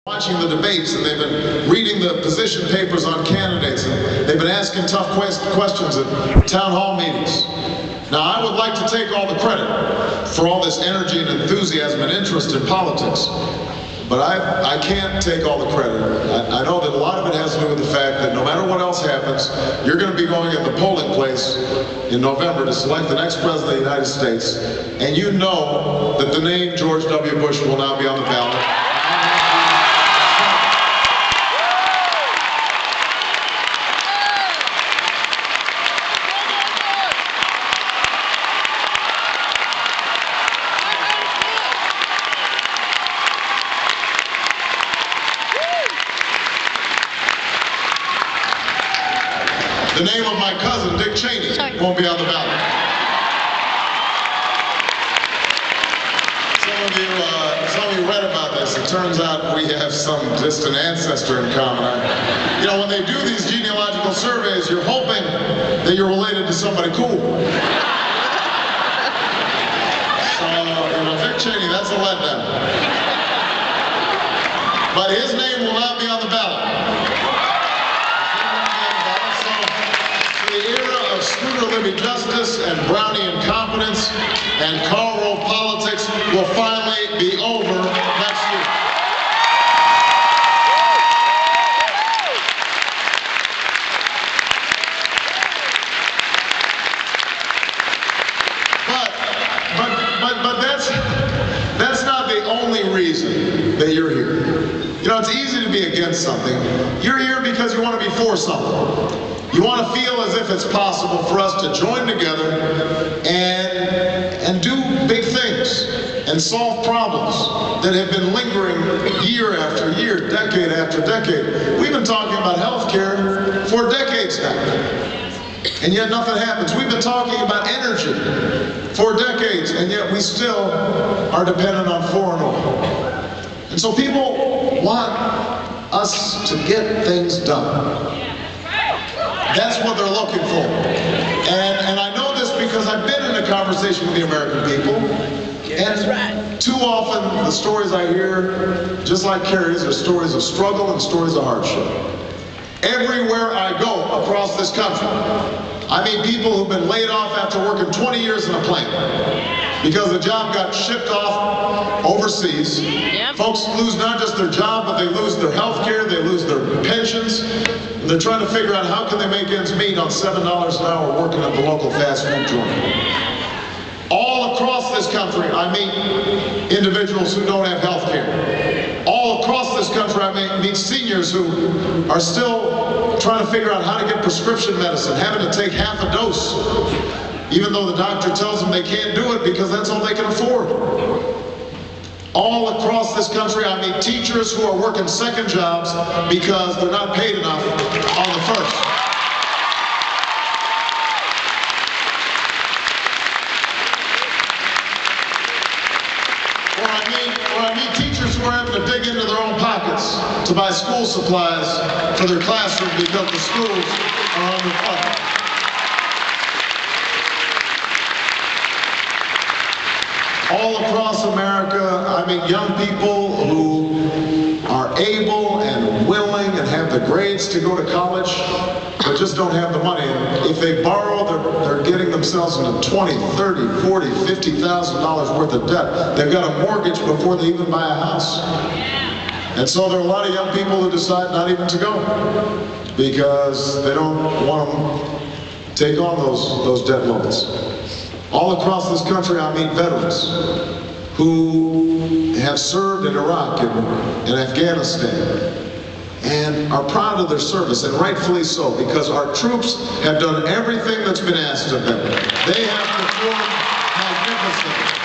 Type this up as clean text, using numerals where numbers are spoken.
Watching the debates, and they've been reading the position papers on candidates, and they've been asking tough questions at town hall meetings. Now, I would like to take all the credit for all this energy and enthusiasm and interest in politics, but I can't take all the credit. I know that a lot of it has to do with the fact that no matter what else happens, you're going to be going in the polling place in November to select the next president of the United States, and you know that the name George W. Bush will now be on the ballot. The name of my cousin, Dick Cheney, won't be on the ballot. Some of you read about this. It turns out we have some distant ancestor in common. You know, when they do these genealogical surveys, you're hoping that you're related to somebody cool. So, you know, Dick Cheney, that's a letdown. But his name will not be on the ballot. Scooter Libby justice and Brownie incompetence and Karl Rove politics will finally be over next year. But that's not the only reason that you're here. You know, it's easy to be against something. You're here because you want to be for something. You want to feel as if it's possible for us to join together and do big things and solve problems that have been lingering year after year, decade after decade. We've been talking about health care for decades now, and yet nothing happens. We've been talking about energy for decades, and yet we still are dependent on foreign oil. And so people want us to get things done. That's what they're looking for. And I know this because I've been in a conversation with the American people. And too often the stories I hear, just like Carrie's, are stories of struggle and stories of hardship. Everywhere I go across this country, I meet people who've been laid off after working 20 years in a plant because the job got shipped off overseas. Yep. Folks lose not just their job, but they lose their health care, they lose their pensions. And they're trying to figure out how can they make ends meet on $7 an hour working at the local fast food joint. All across this country, I meet individuals who don't have health care. All across this country, I meet seniors who are still trying to figure out how to get prescription medicine, having to take half a dose, even though the doctor tells them they can't do it because that's all they can afford. All across this country, I meet teachers who are working second jobs because they're not paid enough on the first. Or I meet teachers who are having to dig into their own pockets to buy school supplies for their classroom because the schools are underfunded. All across America, I meet young people who are able and willing and have the grades to go to college, but just don't have the money. And if they borrow, they're getting themselves into $20, $30, $40, $50,000 worth of debt. They've got a mortgage before they even buy a house. And so there are a lot of young people who decide not even to go because they don't want to take on those debt loads. All across this country, I meet veterans who have served in Iraq and Afghanistan and are proud of their service, and rightfully so, because our troops have done everything that's been asked of them. They have performed magnificently.